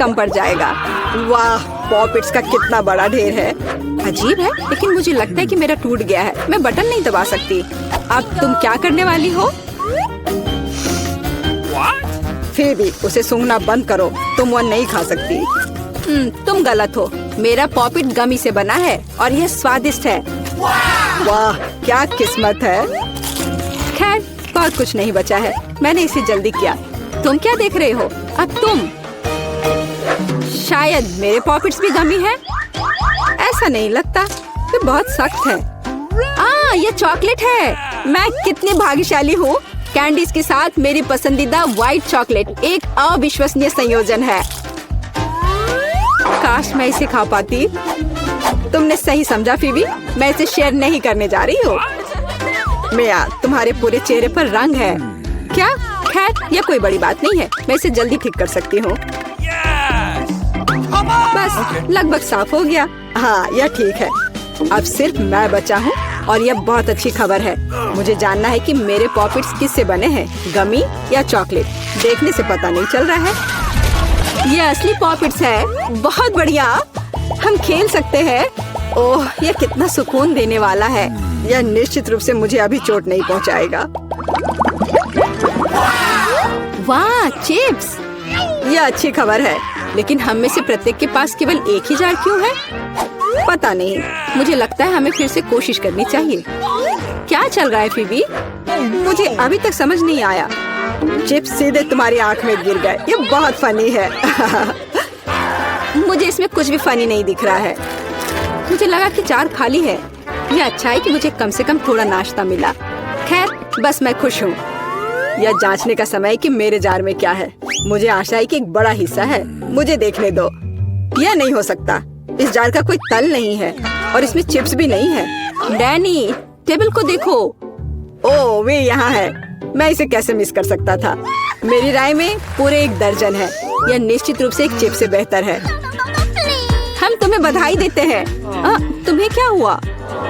कम पड़ जाएगा। वाह, पॉपिट्स का कितना बड़ा ढेर है। अजीब है, लेकिन मुझे लगता है कि मेरा टूट गया है। मैं बटन नहीं दबा सकती। अब तुम क्या करने वाली हो? फिर भी उसे सूंघना बंद करो, तुम वो नहीं खा सकती। तुम गलत हो। मेरा पॉपिट गमी से बना है और यह स्वादिष्ट है। वाह, क्या किस्मत है। खैर, बहुत कुछ नहीं बचा है। मैंने इसे जल्दी किया। तुम क्या देख रहे हो? अब तुम। शायद मेरे पॉपिट्स भी गमी है। ऐसा नहीं लगता, ये बहुत सख्त है। ये चॉकलेट है। मैं कितनी भाग्यशाली हूँ। कैंडीज के साथ मेरी पसंदीदा व्हाइट चॉकलेट एक अविश्वसनीय संयोजन है। काश मैं इसे खा पाती। तुमने सही समझा फीबी, मैं इसे शेयर नहीं करने जा रही हूँ। मिया, तुम्हारे पूरे चेहरे पर रंग है। क्या? खैर, यह कोई बड़ी बात नहीं है। मैं इसे जल्दी ठीक कर सकती हूँ। बस लगभग साफ हो गया। हाँ, यह ठीक है। अब सिर्फ मैं बचा हूँ और यह बहुत अच्छी खबर है। मुझे जानना है कि मेरे पॉपिट्स किससे बने हैं, गमी या चॉकलेट। देखने से पता नहीं चल रहा है। ये असली पॉपिट्स है। बहुत बढ़िया, हम खेल सकते हैं। ओह, यह कितना सुकून देने वाला है। यह निश्चित रूप से मुझे अभी चोट नहीं पहुंचाएगा। वाह, चिप्स! यह अच्छी खबर है, लेकिन हम में से प्रत्येक के पास केवल एक ही जार क्यों है? पता नहीं। मुझे लगता है हमें फिर से कोशिश करनी चाहिए। क्या चल रहा है फीबी? मुझे अभी तक समझ नहीं आया। चिप्स सीधे तुम्हारी आंख में गिर गए। ये बहुत फनी है। मुझे इसमें कुछ भी फनी नहीं दिख रहा है। मुझे लगा कि जार खाली है। यह अच्छा है कि मुझे कम से कम थोड़ा नाश्ता मिला। खैर, बस मैं खुश हूँ। यह जांचने का समय है कि मेरे जार में क्या है। मुझे आशा है कि एक बड़ा हिस्सा है। मुझे देखने दो। यह नहीं हो सकता। इस जार का कोई तल नहीं है और इसमें चिप्स भी नहीं है। डैनी, टेबल को देखो। ओह, वे यहाँ है। मैं इसे कैसे मिस कर सकता था? मेरी राय में पूरे 1 दर्जन है। यह निश्चित रूप से एक चिप्स से बेहतर है। हम तुम्हें बधाई देते हैं। तुम्हें क्या हुआ?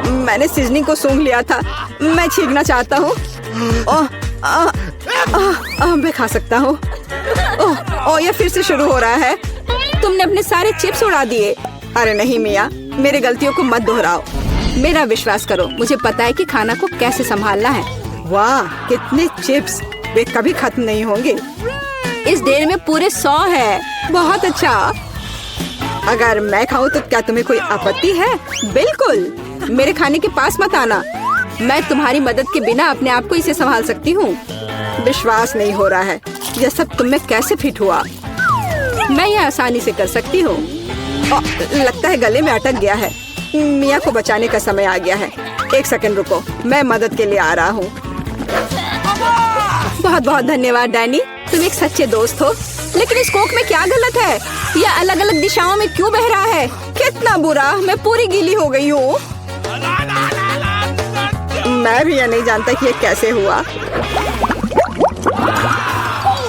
मैंने सीजनिंग को सूंघ लिया था। मैं छींकना चाहता हूँ। मैं खा सकता हूँ। यह फिर से शुरू हो रहा है। तुमने अपने सारे चिप्स उड़ा दिए। अरे नहीं मिया, मेरी गलतियों को मत दोहराओ। मेरा विश्वास करो, मुझे पता है कि खाना को कैसे संभालना है। वाह, कितने चिप्स! वे कभी खत्म नहीं होंगे। इस ढेर में पूरे 100 है। बहुत अच्छा। अगर मैं खाऊं तो क्या तुम्हें कोई आपत्ति है? बिल्कुल। मेरे खाने के पास मत आना। मैं तुम्हारी मदद के बिना अपने आप को इसे संभाल सकती हूँ। विश्वास नहीं हो रहा है। यह सब तुम में कैसे फिट हुआ? मैं यह आसानी से कर सकती हूँ। लगता है गले में अटक गया है। मिया को बचाने का समय आ गया है। 1 सेकंड रुको, मैं मदद के लिए आ रहा हूँ। बहुत बहुत धन्यवाद डैनी, तुम एक सच्चे दोस्त हो। लेकिन इस कोक में क्या गलत है? यह अलग अलग दिशाओं में क्यों बह रहा है? कितना बुरा, मैं पूरी गीली हो गई हूँ। मैं भी यह नहीं जानता कि यह कैसे हुआ।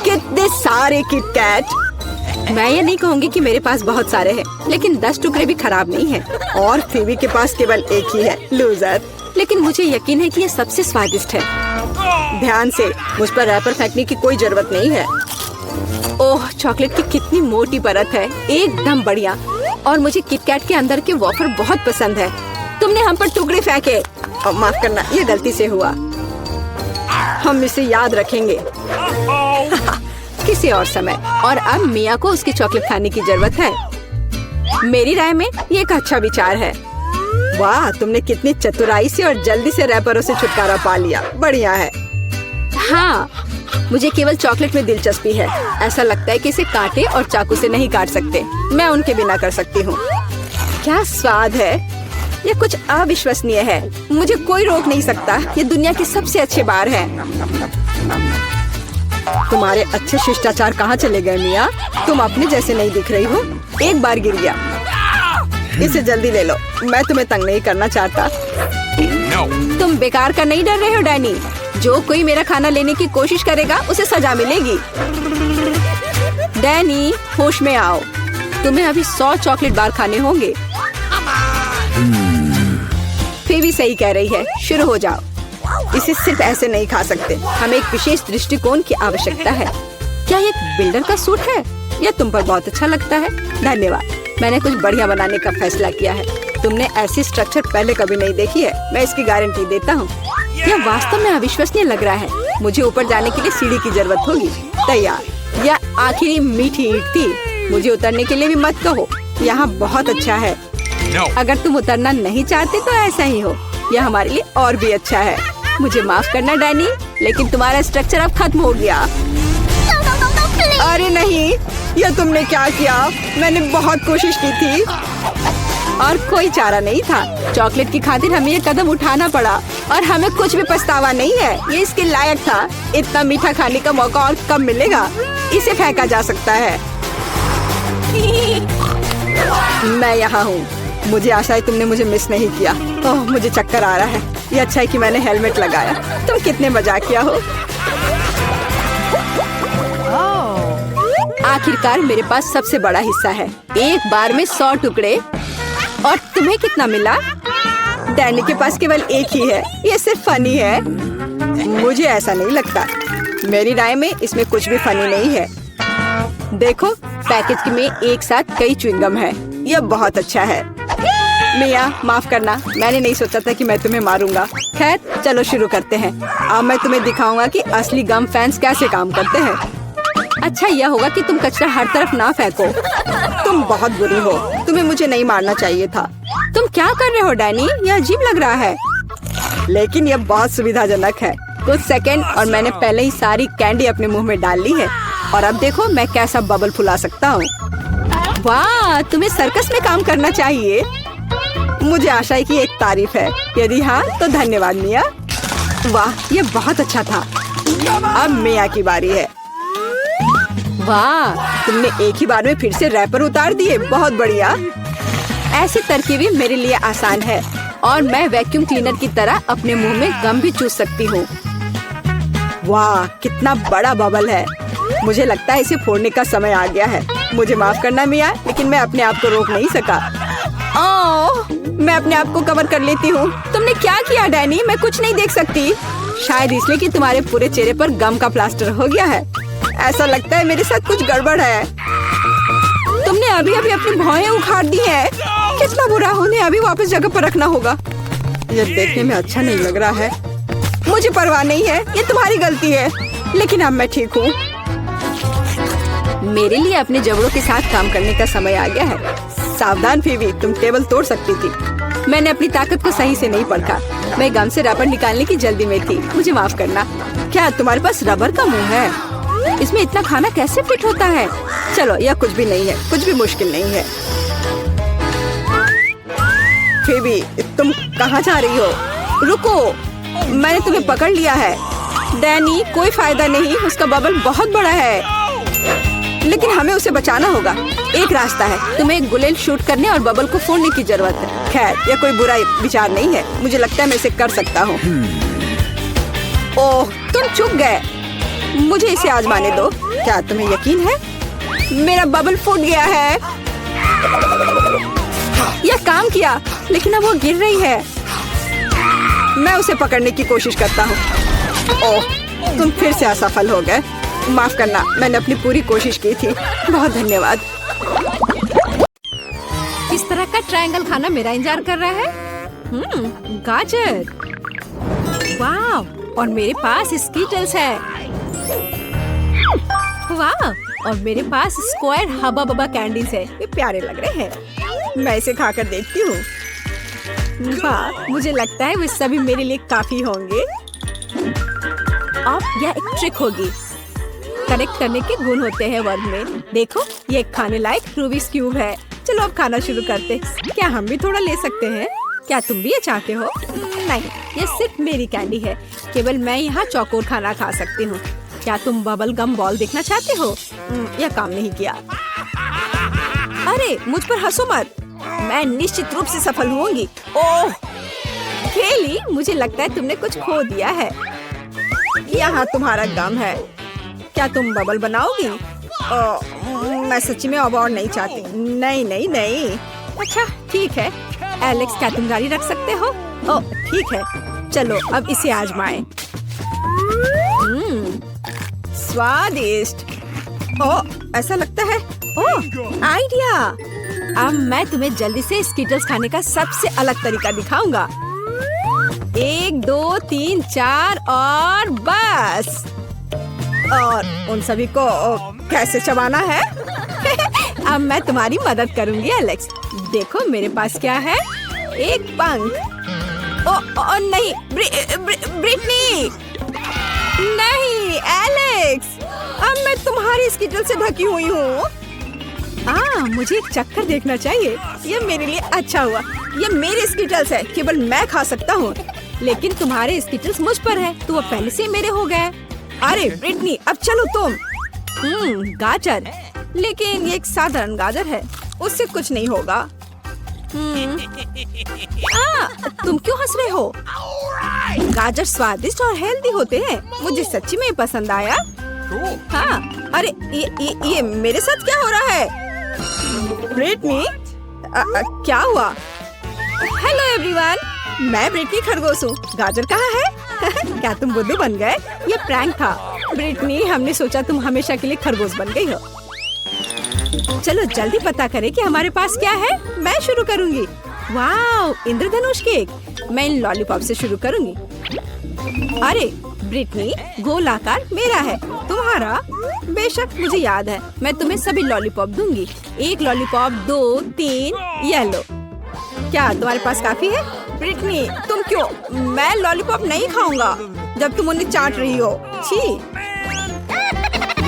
कितने सारे किटकैट! मैं ये नहीं कहूँगी कि मेरे पास बहुत सारे हैं, लेकिन 10 टुकड़े भी खराब नहीं हैं। और फीबी के पास केवल एक ही है, लूजर। लेकिन मुझे यकीन है कि ये सबसे स्वादिष्ट है। ध्यान से, मुझ पर रैपर फेंकने की कोई जरूरत नहीं है। ओह, चॉकलेट की कितनी मोटी परत है, एकदम बढ़िया। और मुझे किटकैट के अंदर के वॉफर बहुत पसंद है। तुमने हम पर टुकड़े फेंके। माफ करना, ये गलती से हुआ। हम इसे याद रखेंगे किसी और समय। और अब मिया को उसकी चॉकलेट खाने की जरूरत है। मेरी राय में ये एक अच्छा विचार है। वाह, तुमने कितनी चतुराई से और जल्दी से रैपरों से छुटकारा पा लिया। बढ़िया है। हाँ, मुझे केवल चॉकलेट में दिलचस्पी है। ऐसा लगता है कि इसे कांटे और चाकू से नहीं काट सकते। मैं उनके बिना कर सकती हूँ। क्या स्वाद है! ये कुछ अविश्वसनीय है। मुझे कोई रोक नहीं सकता। ये दुनिया के सबसे अच्छे बार है। तुम्हारे अच्छे शिष्टाचार कहाँ चले गए मिया? तुम अपने जैसे नहीं दिख रही हो। एक बार गिर गया। इसे जल्दी ले लो, मैं तुम्हें तंग नहीं करना चाहता। तुम बेकार का नहीं डर रहे हो डैनी? जो कोई मेरा खाना लेने की कोशिश करेगा उसे सजा मिलेगी। डैनी, होश में आओ। तुम्हें अभी 100 चॉकलेट बार खाने होंगे। फीबी सही कह रही है, शुरू हो जाओ। इसे सिर्फ ऐसे नहीं खा सकते। हमें एक विशेष दृष्टिकोण की आवश्यकता है। क्या ये एक बिल्डर का सूट है यह तुम पर बहुत अच्छा लगता है। धन्यवाद, मैंने कुछ बढ़िया बनाने का फैसला किया है। तुमने ऐसी स्ट्रक्चर पहले कभी नहीं देखी है, मैं इसकी गारंटी देता हूँ। यह वास्तव में अविश्वसनीय लग रहा है। मुझे ऊपर जाने के लिए सीढ़ी की जरूरत होगी। तैयार। यह आखिरी मीठी ईंट थी। मुझे उतरने के लिए भी मत कहो। यहाँ बहुत अच्छा है। अगर तुम उतरना नहीं चाहते तो ऐसा ही हो। यह हमारे लिए और भी अच्छा है। मुझे माफ करना डैनी, लेकिन तुम्हारा स्ट्रक्चर अब खत्म हो गया। अरे नहीं, यह तुमने क्या किया? मैंने बहुत कोशिश की थी और कोई चारा नहीं था। चॉकलेट की खातिर हमें ये कदम उठाना पड़ा और हमें कुछ भी पछतावा नहीं है। ये इसके लायक था। इतना मीठा खाने का मौका और कब मिलेगा? इसे फेंका जा सकता है। मैं यहाँ हूँ। मुझे आशा है तुमने मुझे मिस नहीं किया। ओह, मुझे चक्कर आ रहा है। ये अच्छा है कि मैंने हेलमेट लगाया। तुम कितने मजाकिया हो। आखिरकार मेरे पास सबसे बड़ा हिस्सा है। एक बार में 100 टुकड़े। और तुम्हें कितना मिला? डैनी के पास केवल एक ही है। ये सिर्फ फनी है। मुझे ऐसा नहीं लगता। मेरी राय में इसमें कुछ भी फनी नहीं है। देखो, पैकेज में एक साथ कई च्युइंगम है। यह बहुत अच्छा है। मिया, माफ करना, मैंने नहीं सोचा था कि मैं तुम्हें मारूंगा। खैर, चलो शुरू करते हैं। अब मैं तुम्हें दिखाऊंगा कि असली गम फैंस कैसे काम करते हैं। अच्छा यह होगा कि तुम कचरा हर तरफ ना फेंको। तुम बहुत बुरी हो। तुम्हें मुझे नहीं मारना चाहिए था। तुम क्या कर रहे हो डैनी? यह अजीब लग रहा है, लेकिन यह बहुत सुविधाजनक है। कुछ सेकंड और मैंने पहले ही सारी कैंडी अपने मुंह में डाल ली है। और अब देखो मैं कैसा बबल फुला सकता हूँ। वाह, तुम्हें सर्कस में काम करना चाहिए। मुझे आशा है कि एक तारीफ है। यदि हाँ तो धन्यवाद मिया। वाह, यह बहुत अच्छा था। अब मिया की बारी है। वाह, तुमने एक ही बार में फिर से रैपर उतार दिए। बहुत बढ़िया। ऐसी तरकीबें मेरे लिए आसान है और मैं वैक्यूम क्लीनर की तरह अपने मुंह में गम भी चूस सकती हूँ। वाह, कितना बड़ा बबल है। मुझे लगता है इसे फोड़ने का समय आ गया है। मुझे माफ करना मिया, लेकिन मैं अपने आप को रोक नहीं सका। ओह, मैं अपने आप को कवर कर लेती हूँ। तुमने क्या किया डैनी? मैं कुछ नहीं देख सकती। शायद इसलिए कि तुम्हारे पूरे चेहरे पर गम का प्लास्टर हो गया है। ऐसा लगता है मेरे साथ कुछ गड़बड़ है। तुमने अभी अभी अपनी भौहें उखाड़ दी हैं। कितना बुरा। उन्हें अभी वापस जगह पर रखना होगा। यह देखने में अच्छा नहीं लग रहा है। मुझे परवाह नहीं है, ये तुम्हारी गलती है। लेकिन अब मैं ठीक हूँ। मेरे लिए अपने जबड़ों के साथ काम करने का समय आ गया है। सावधान फीवी, तुम टेबल तोड़ सकती थी। मैंने अपनी ताकत को सही से नहीं परखा। मैं गम से रबर निकालने की जल्दी में थी। मुझे माफ करना। क्या तुम्हारे पास रबर का मुंह है? इसमें इतना खाना कैसे फिट होता है? चलो, यह कुछ भी नहीं है। कुछ भी मुश्किल नहीं है। फीवी, तुम कहाँ जा रही हो? रुको, मैंने तुम्हें पकड़ लिया है। डैनी, कोई फायदा नहीं। उसका बबल बहुत बड़ा है, लेकिन हमें उसे बचाना होगा। एक रास्ता है, तुम्हें एक गुलेल शूट करने और बबल को फोड़ने की जरूरत है। खैर, यह कोई बुरा विचार नहीं है। मुझे लगता है मैं इसे कर सकता हूँ। ओह, तुम चुप गए। मुझे इसे आजमाने दो। क्या तुम्हें यकीन है? मेरा बबल फूट गया है। यह काम किया, लेकिन अब वो गिर रही है। मैं उसे पकड़ने की कोशिश करता हूँ। ओह, तुम फिर से असफल हो गए। माफ करना, मैंने अपनी पूरी कोशिश की थी। बहुत धन्यवाद। किस तरह का ट्रायंगल खाना मेरा इंतजार कर रहा है? गाजर। वाह, और मेरे पास स्कीटल्स है। वाह, और मेरे पास स्क्वायर हबा बबा कैंडीज है। ये प्यारे लग रहे हैं। मैं इसे खाकर देखती हूँ। वाह, मुझे लगता है वे सभी मेरे लिए काफी होंगे। अब यह एक ट्रिक होगी। कनेक्ट करने के गुण होते हैं वर्ग में। देखो, ये एक खाने लायक रूबिक्स क्यूब है। चलो अब खाना शुरू करते। क्या हम भी थोड़ा ले सकते हैं? क्या तुम भी ये चाहते हो? नहीं, ये सिर्फ मेरी कैंडी है। केवल मैं यहाँ चौकोर खाना खा सकती हूँ। क्या तुम बबल गम बॉल देखना चाहते हो? यह काम नहीं किया। अरे, मुझ पर हंसो मत। मैं निश्चित रूप से सफल होंगी। ओह, केली, मुझे लगता है तुमने कुछ खो दिया है। यहाँ तुम्हारा गम है। क्या तुम बबल बनाओगी? मैं सच्ची में अब और नहीं चाहती। नहीं नहीं नहीं। अच्छा ठीक है। एलेक्स, क्या तुम गाड़ी रख सकते हो? ओह ठीक है, चलो अब इसे आजमाएं। स्वादिष्ट। ओह, ऐसा लगता है। ओह, आइडिया। अब मैं तुम्हें जल्दी से स्कीटल्स खाने का सबसे अलग तरीका दिखाऊंगा। 1 2 3 4 और बस। और उन सभी को कैसे चबाना है? अब मैं तुम्हारी मदद करूंगी एलेक्स। देखो मेरे पास क्या है, एक पंख। ओ नहीं, ब्रिटनी नहीं, एलेक्स, अब मैं तुम्हारी स्कीटल से ढकी हुई हूँ। मुझे एक चक्कर देखना चाहिए। ये मेरे लिए अच्छा हुआ। ये मेरे स्कीटल्स है, केवल मैं खा सकता हूँ। लेकिन तुम्हारे स्कीटल्स मुझ पर है, तो वो पहले से मेरे हो गए। अरे ब्रिटनी, अब चलो तुम। गाजर, लेकिन ये एक साधारण गाजर है, उससे कुछ नहीं होगा। तुम क्यों हंस रहे हो? गाजर स्वादिष्ट और हेल्दी होते हैं। मुझे सच्ची में पसंद आया। हाँ, अरे ये मेरे साथ क्या हो रहा है? ब्रिटनी, क्या हुआ? हेलो एवरीवन, मैं ब्रिटनी खरगोश हूँ। गाजर कहाँ है? क्या तुम बुद्धू बन गए? ये प्रैंक था। ब्रिटनी, हमने सोचा तुम हमेशा के लिए खरगोश बन गई हो। चलो जल्दी पता करें कि हमारे पास क्या है। मैं शुरू करूंगी। वाओ, इंद्रधनुष केक। मैं इन लॉलीपॉप से शुरू करूंगी। अरे ब्रिटनी, गोल आकार मेरा है, तुम्हारा? बेशक, मुझे याद है। मैं तुम्हें सभी लॉलीपॉप दूंगी। 1 लॉलीपॉप, 2 3 येलो। क्या तुम्हारे पास काफी है? ब्रिटनी, तुम क्यों? मैं लॉलीपॉप नहीं खाऊंगा जब तुम उन्हें चाट रही हो। छी,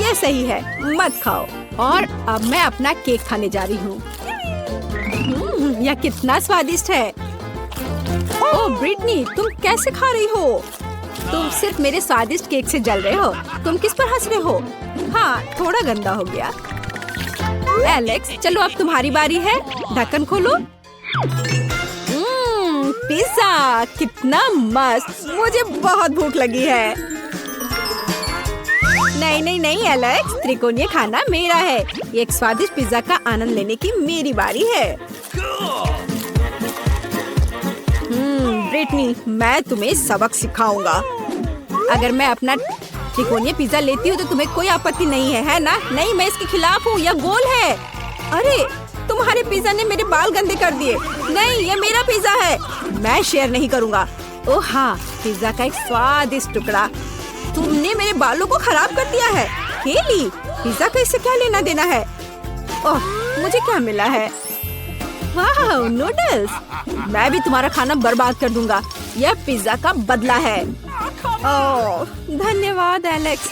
ये सही है, मत खाओ। और अब मैं अपना केक खाने जा रही हूँ। यह कितना स्वादिष्ट है। ओह ब्रिटनी, तुम कैसे खा रही हो? तुम सिर्फ मेरे स्वादिष्ट केक से जल रहे हो। तुम किस पर हंस रहे हो? हाँ, थोड़ा गंदा हो गया। एलेक्स, चलो अब तुम्हारी बारी है। ढक्कन खोलो। पिज्जा, कितना मस्त। मुझे बहुत भूख लगी है। नहीं नहीं नहीं एलेक्स, त्रिकोणीय खाना मेरा है। एक स्वादिष्ट पिज्जा का आनंद लेने की मेरी बारी है। ब्रिटनी, मैं तुम्हें सबक सिखाऊंगा। अगर मैं अपना त्रिकोणीय पिज्जा लेती हूँ तो तुम्हें कोई आपत्ति नहीं है ना? नहीं, मैं इसके खिलाफ हूँ। यह गोल है। अरे, तुम्हारे पिज्जा ने मेरे बाल गंदे कर दिए। नहीं, ये मेरा पिज्जा है। मैं शेयर नहीं करूँगा। ओह हाँ, पिज्जा का एक स्वादिष्ट टुकड़ा। तुमने मेरे बालों को खराब कर दिया है। केली, पिज्जा का इससे क्या लेना देना है? ओह, मुझे क्या मिला है? वाह, नूडल्स। मैं भी तुम्हारा खाना बर्बाद कर दूंगा। यह पिज्जा का बदला है। ओह, धन्यवाद एलेक्स,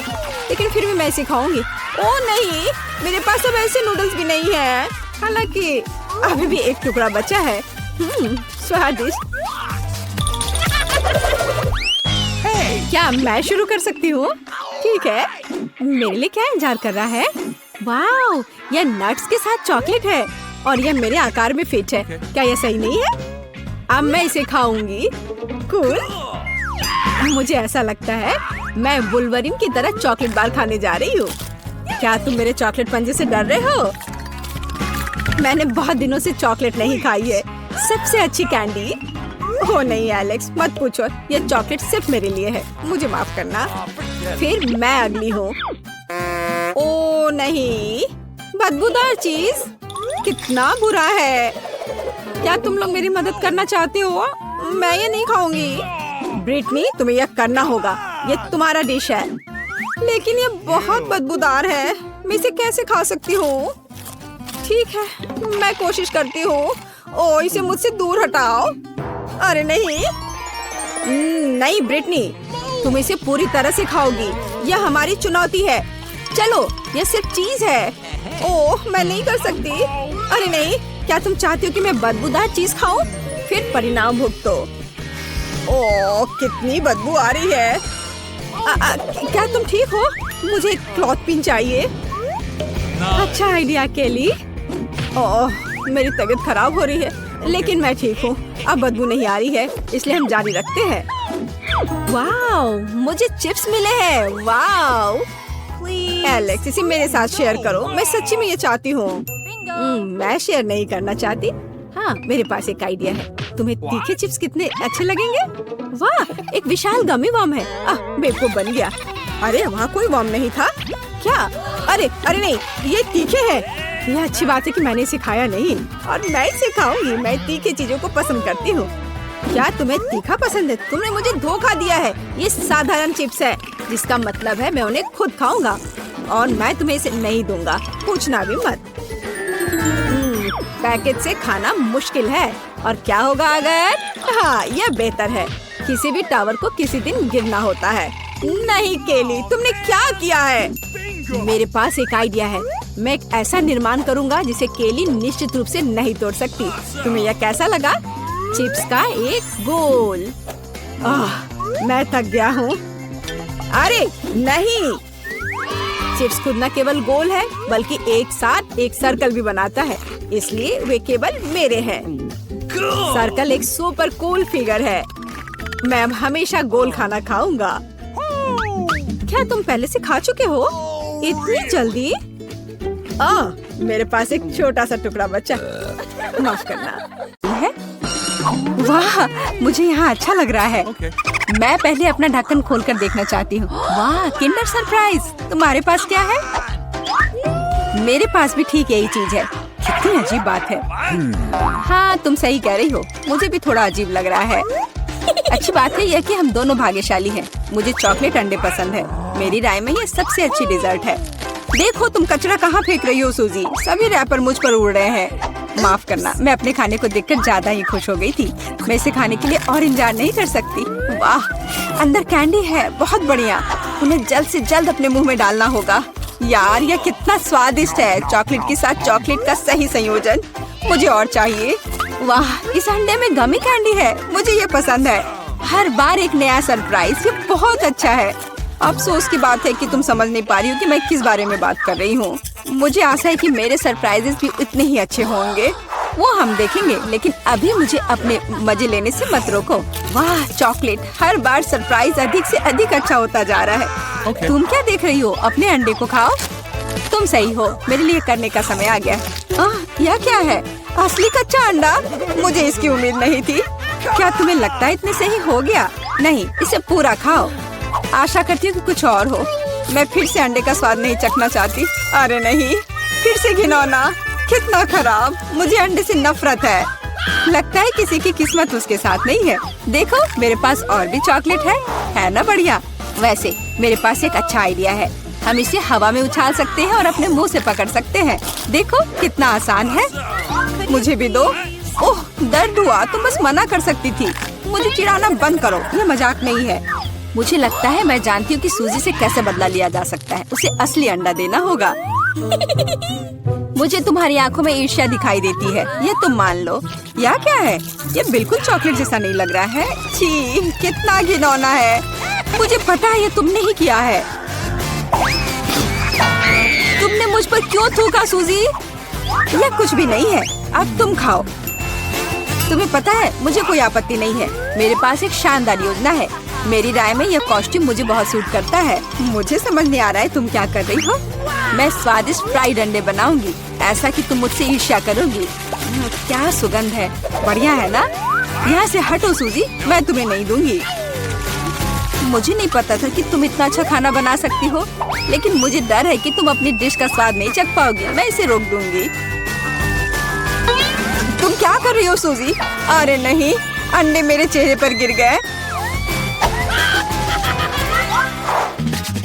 लेकिन फिर भी मैं इसे खाऊंगी। ओह नहीं, मेरे पास अब ऐसे नूडल्स भी नहीं है। हालांकि अभी भी एक टुकड़ा बचा है। स्वादिष्ट। क्या मैं शुरू कर सकती हूँ? ठीक है। मेरे लिए क्या इंतजार कर रहा है? वाओ, यह नट्स के साथ चॉकलेट है और यह मेरे आकार में फिट है। क्या यह सही नहीं है? अब मैं इसे खाऊंगी। कूल। मुझे ऐसा लगता है मैं वुल्वरिन की तरह चॉकलेट बार खाने जा रही हूँ। क्या तुम मेरे चॉकलेट पंजे से डर रहे हो? मैंने बहुत दिनों से चॉकलेट नहीं खाई है। सबसे अच्छी कैंडी। ओह नहीं एलेक्स, मत पूछो। ये चॉकलेट सिर्फ मेरे लिए है। मुझे माफ करना। फिर मैं अगली हूँ। ओह नहीं, बदबूदार चीज। कितना बुरा है। क्या तुम लोग मेरी मदद करना चाहते हो? मैं ये नहीं खाऊंगी। ब्रिटनी, तुम्हें यह करना होगा। ये तुम्हारा डिश है। लेकिन ये बहुत बदबूदार है। मैं इसे कैसे खा सकती हूँ? ठीक है, मैं कोशिश करती हूँ। ओह, इसे मुझसे दूर हटाओ। अरे नहीं। नहीं ब्रिटनी, तुम इसे पूरी तरह से खाओगी। यह हमारी चुनौती है। चलो, यह सिर्फ चीज है। ओह, मैं नहीं कर सकती। अरे नहीं, क्या तुम चाहती हो कि मैं बदबूदार चीज खाऊं? फिर परिणाम भुगतो। ओह, कितनी बदबू आ रही है। क्या तुम ठीक हो? मुझे एक क्लॉथ पिन चाहिए। अच्छा आइडिया केली। ओह, मेरी तबीयत खराब हो रही है, लेकिन मैं ठीक हूँ। अब बदबू नहीं आ रही है, इसलिए हम जारी रखते हैं। वाओ, मुझे चिप्स मिले हैं। वाओ एलेक्स, इसे मेरे साथ शेयर करो। मैं सच्ची में ये चाहती हूँ। मैं शेयर नहीं करना चाहती। हाँ, मेरे पास एक आइडिया है। तुम्हें तीखे चिप्स कितने अच्छे लगेंगे? वाह, एक विशाल गमी वर्म है। बेवकूफ बन गया। अरे वहाँ कोई वर्म नहीं था। क्या? अरे अरे नहीं, ये तीखे हैं। यह अच्छी बात है कि मैंने इसे खाया नहीं और मैं इसे खाऊंगी। मैं तीखी चीजों को पसंद करती हूँ। क्या तुम्हें तीखा पसंद है? तुमने मुझे धोखा दिया है। ये साधारण चिप्स है, जिसका मतलब है मैं उन्हें खुद खाऊंगा और मैं तुम्हें इसे नहीं दूंगा, पूछना भी मत। पैकेट से खाना मुश्किल है और क्या होगा अगर? हाँ, यह बेहतर है। किसी भी टावर को किसी दिन गिरना होता है। नहीं केली, तुमने क्या किया है? मेरे पास एक आइडिया है। मैं एक ऐसा निर्माण करूंगा जिसे केली निश्चित रूप से नहीं तोड़ सकती। तुम्हें यह कैसा लगा? चिप्स का एक गोल। मैं थक गया हूँ। अरे नहीं, चिप्स खुद न केवल गोल है बल्कि एक साथ एक सर्कल भी बनाता है, इसलिए वे केवल मेरे हैं। सर्कल एक सुपर कूल फिगर है। मैं अब हमेशा गोल खाना खाऊंगा। क्या तुम पहले से खा चुके हो? इतनी जल्दी? मेरे पास एक छोटा सा टुकड़ा बचा। माफ करना। है? वाह, मुझे यहाँ अच्छा लग रहा है। मैं पहले अपना ढक्कन खोलकर देखना चाहती हूँ। वाह, किंडर सरप्राइज। तुम्हारे पास क्या है? मेरे पास भी ठीक यही चीज है। कितनी अजीब बात है। हाँ, तुम सही कह रही हो। मुझे भी थोड़ा अजीब लग रहा है। अच्छी बात है यह कि हम दोनों भाग्यशाली हैं। मुझे चॉकलेट अंडे पसंद है। मेरी राय में ये सबसे अच्छी डिजर्ट है। देखो तुम कचरा कहाँ फेंक रही हो सूजी। सभी रैपर मुझ पर उड़ रहे हैं। माफ करना, मैं अपने खाने को देखकर ज्यादा ही खुश हो गई थी। मैं इसे खाने के लिए और इंतजार नहीं कर सकती। वाह, अंदर कैंडी है, बहुत बढ़िया। उन्हें जल्द से जल्द अपने मुंह में डालना होगा। यार, यह कितना स्वादिष्ट है। चॉकलेट के साथ चॉकलेट का सही संयोजन। मुझे और चाहिए। वाह, इस अंडे में गमी कैंडी है। मुझे ये पसंद है। हर बार एक नया सरप्राइज। ये बहुत अच्छा है। अफसोस की बात है कि तुम समझ नहीं पा रही हो कि मैं किस बारे में बात कर रही हूँ। मुझे आशा है कि मेरे सरप्राइजेस भी उतने ही अच्छे होंगे। वो हम देखेंगे, लेकिन अभी मुझे अपने मजे लेने से मत रोको। वाह, चॉकलेट। हर बार सरप्राइज अधिक से अधिक अच्छा होता जा रहा है। तुम क्या देख रही हो? अपने अंडे को खाओ। तुम सही हो, मेरे लिए करने का समय आ गया। यह क्या है? असली कच्चा अंडा? मुझे इसकी उम्मीद नहीं थी। क्या तुम्हें लगता है इतने से ही हो गया? नहीं, इसे पूरा खाओ। आशा करती हूँ कि कुछ और हो। मैं फिर से अंडे का स्वाद नहीं चखना चाहती। अरे नहीं, फिर से घिनौना। कितना खराब। मुझे अंडे से नफरत है। लगता है किसी की किस्मत उसके साथ नहीं है। देखो, मेरे पास और भी चॉकलेट है ना? बढ़िया। वैसे मेरे पास एक अच्छा आइडिया है। हम इसे हवा में उछाल सकते हैं और अपने मुंह से पकड़ सकते हैं। देखो कितना आसान है। मुझे भी दो। ओह, दर्द हुआ। तुम बस मना कर सकती थी। मुझे चिढ़ाना बंद करो, ये मजाक नहीं है। मुझे लगता है मैं जानती हूँ कि सूजी से कैसे बदला लिया जा सकता है। उसे असली अंडा देना होगा। मुझे तुम्हारी आंखों में ईर्ष्या दिखाई देती है, ये तुम मान लो। यह क्या है? ये बिल्कुल चॉकलेट जैसा नहीं लग रहा है। छी, कितना घिनौना है। मुझे पता है ये तुमने ही किया है। तुमने मुझ पर क्यों थूका सूजी? यह कुछ भी नहीं है। अब तुम खाओ। तुम्हें पता है, मुझे कोई आपत्ति नहीं है। मेरे पास एक शानदार योजना है। मेरी राय में यह कॉस्ट्यूम मुझे बहुत सूट करता है। मुझे समझ नहीं आ रहा है तुम क्या कर रही हो। मैं स्वादिष्ट फ्राइड अंडे बनाऊंगी, ऐसा कि तुम मुझसे ईर्ष्या करोगी। क्या सुगंध है। बढ़िया है ना? यहाँ से हटो सूजी, मैं तुम्हें नहीं दूंगी। मुझे नहीं पता था कि तुम इतना अच्छा खाना बना सकती हो, लेकिन मुझे डर है कि तुम अपनी डिश का स्वाद नहीं चख पाओगी। मैं इसे रोक दूंगी। तुम क्या कर रही हो सूजी? अरे नहीं, अंडे मेरे चेहरे पर गिर गए।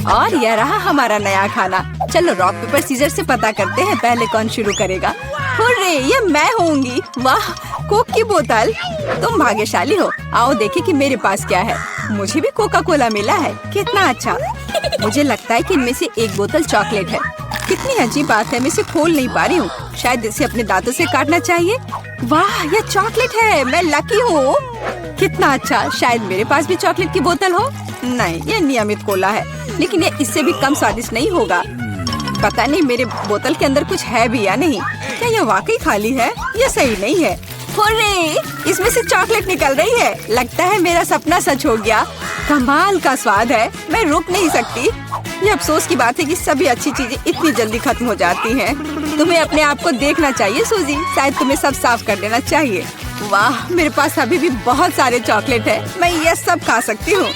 और यह रहा हमारा नया खाना। चलो रॉक पेपर सीजर से पता करते हैं पहले कौन शुरू करेगा। हुर्रे, ये मैं होंगी। वाह, कोक की बोतल। तुम भाग्यशाली हो। आओ देखें कि मेरे पास क्या है। मुझे भी कोका कोला मिला है। कितना अच्छा। मुझे लगता है कि इनमें से एक बोतल चॉकलेट है। कितनी अजीब बात है, मैं इसे खोल नहीं पा रही हूँ। शायद इसे अपने दांतों से काटना चाहिए। वाह, यह चॉकलेट है। मैं लकी हूँ। कितना अच्छा। शायद मेरे पास भी चॉकलेट की बोतल हो। नहीं, यह नियमित कोला है, लेकिन यह इससे भी कम स्वादिष्ट नहीं होगा। पता नहीं मेरे बोतल के अंदर कुछ है भी या नहीं। क्या यह वाकई खाली है? यह सही नहीं है। हुर्रे, इसमें से चॉकलेट निकल रही है। लगता है मेरा सपना सच हो गया। कमाल का स्वाद है। मैं रुक नहीं सकती। ये अफसोस की बात है कि सभी अच्छी चीजें इतनी जल्दी खत्म हो जाती हैं। तुम्हें अपने आप को देखना चाहिए सूजी। शायद तुम्हें सब साफ कर देना चाहिए। वाह, मेरे पास अभी भी बहुत सारे चॉकलेट है। मैं ये सब खा सकती हूँ।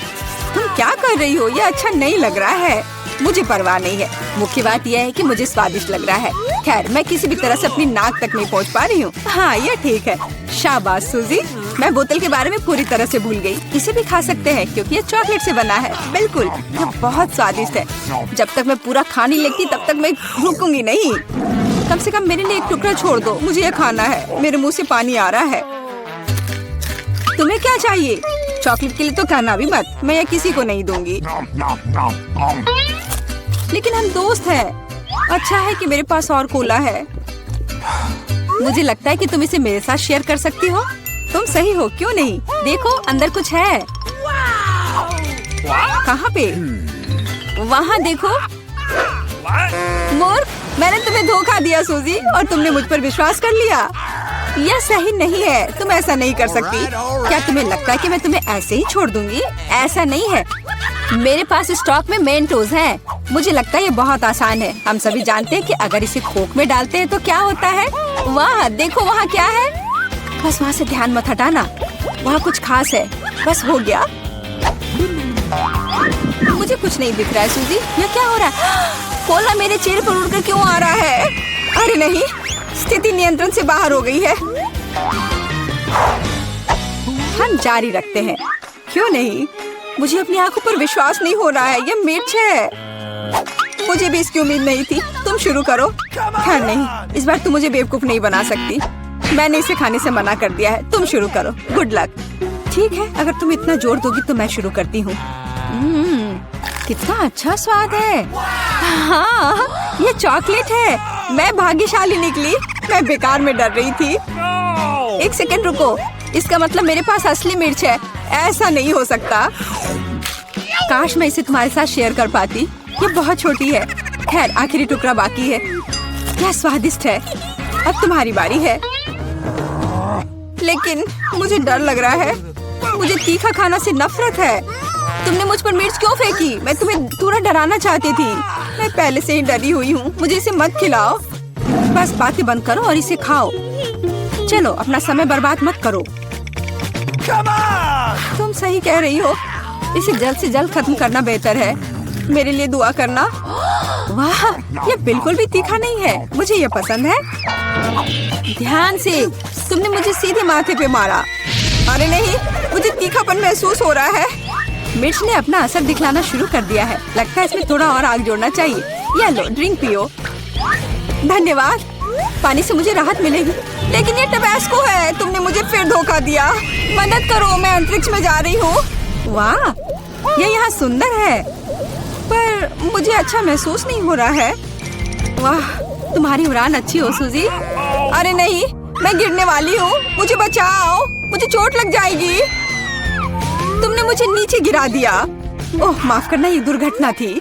तुम क्या कर रही हो? ये अच्छा नहीं लग रहा है। मुझे परवाह नहीं है। मुख्य बात यह है कि मुझे स्वादिष्ट लग रहा है। खैर, मैं किसी भी तरह से अपनी नाक तक नहीं पहुंच पा रही हूँ। हाँ, ये ठीक है। शाबाश सूजी। मैं बोतल के बारे में पूरी तरह से भूल गई। इसे भी खा सकते हैं क्योंकि ये चॉकलेट से बना है। बिल्कुल, ये बहुत स्वादिष्ट है। जब तक मैं पूरा खा नहीं लेती तब तक मैं रुकूंगी नहीं। कम से कम मेरे लिए एक टुकड़ा छोड़ दो, मुझे ये खाना है। मेरे मुंह से पानी आ रहा है। तुम्हें क्या चाहिए? चॉकलेट के लिए तो कहना भी मत, मैं ये किसी को नहीं दूंगी। लेकिन हम दोस्त हैं। अच्छा है कि मेरे पास और कोला है। मुझे लगता है कि तुम इसे मेरे साथ शेयर कर सकती हो। तुम सही हो, क्यों नहीं? देखो, अंदर कुछ है। कहाँ पे? वहाँ देखो। मूर्ख, मैंने तुम्हें धोखा दिया सूजी, और तुमने मुझ पर विश्वास कर लिया। यह सही नहीं है, तुम ऐसा नहीं कर सकती। क्या तुम्हें लगता है कि मैं तुम्हें ऐसे ही छोड़ दूंगी? ऐसा नहीं है। मेरे पास स्टॉक में मेंटोस हैं। मुझे लगता है ये बहुत आसान है। हम सभी जानते हैं कि अगर इसे खोक में डालते हैं तो क्या होता है। वाह, देखो वहाँ क्या है। बस वहाँ से ध्यान मत हटाना, वहाँ कुछ खास है। बस हो गया। मुझे कुछ नहीं दिख रहा है सूजी, यह क्या हो रहा है? कोला मेरे चेहरे पर उड़कर क्यों आ रहा है? अरे नहीं, स्थिति नियंत्रण से बाहर हो गई है। हम जारी रखते हैं, क्यों नहीं? मुझे अपनी आंखों पर विश्वास नहीं हो रहा है। ये मिर्च है। मुझे भी इसकी उम्मीद नहीं थी। तुम शुरू करो। खैर नहीं, इस बार तुम मुझे बेवकूफ नहीं बना सकती। मैंने इसे खाने से मना कर दिया है। तुम शुरू करो। Good luck. ठीक है, अगर तुम इतना जोर दोगी तो मैं शुरू करती हूँ। कितना अच्छा स्वाद है। हाँ, ये चॉकलेट है। मैं भाग्यशाली निकली। मैं बेकार में डर रही थी। एक सेकंड रुको, इसका मतलब मेरे पास असली मिर्च है। ऐसा नहीं हो सकता। काश मैं इसे तुम्हारे साथ शेयर कर पाती। ये बहुत छोटी है। खैर, आखिरी टुकड़ा बाकी है। क्या स्वादिष्ट है। अब तुम्हारी बारी है। लेकिन मुझे डर लग रहा है। मुझे तीखा खाना से नफरत है। तुमने मुझ पर मिर्च क्यों फेंकी? मैं तुम्हें थोड़ा डराना चाहती थी। मैं पहले से ही डरी हुई हूँ। मुझे इसे मत खिलाओ। बस बातें बंद करो और इसे खाओ। चलो, अपना समय बर्बाद मत करो। तुम सही कह रही हो। इसे जल्द से जल्द खत्म करना बेहतर है। मेरे लिए दुआ करना। वाह, ये बिल्कुल भी तीखा नहीं है। मुझे ये पसंद है। ध्यान से। तुमने मुझे सीधे माथे पे मारा। अरे नहीं, मुझे तीखापन महसूस हो रहा है। मिर्च ने अपना असर दिखलाना शुरू कर दिया है। लगता है इसमें थोड़ा और आग जोड़ना चाहिए। ये लो, ड्रिंक पियो। धन्यवाद। पानी से मुझे राहत मिलेगी। लेकिन ये टबैस्को है। तुमने मुझे फिर धोखा दिया। मदद करो, मैं अंतरिक्ष में जा रही हूँ। वाह, ये यहाँ सुंदर है, पर मुझे अच्छा महसूस नहीं हो रहा है। वाह, तुम्हारी उड़ान अच्छी हो सूजी। अरे नहीं, मैं गिरने वाली हूँ। मुझे बचाओ, मुझे चोट लग जाएगी। तुमने मुझे नीचे गिरा दिया। ओह, माफ करना, ये दुर्घटना थी।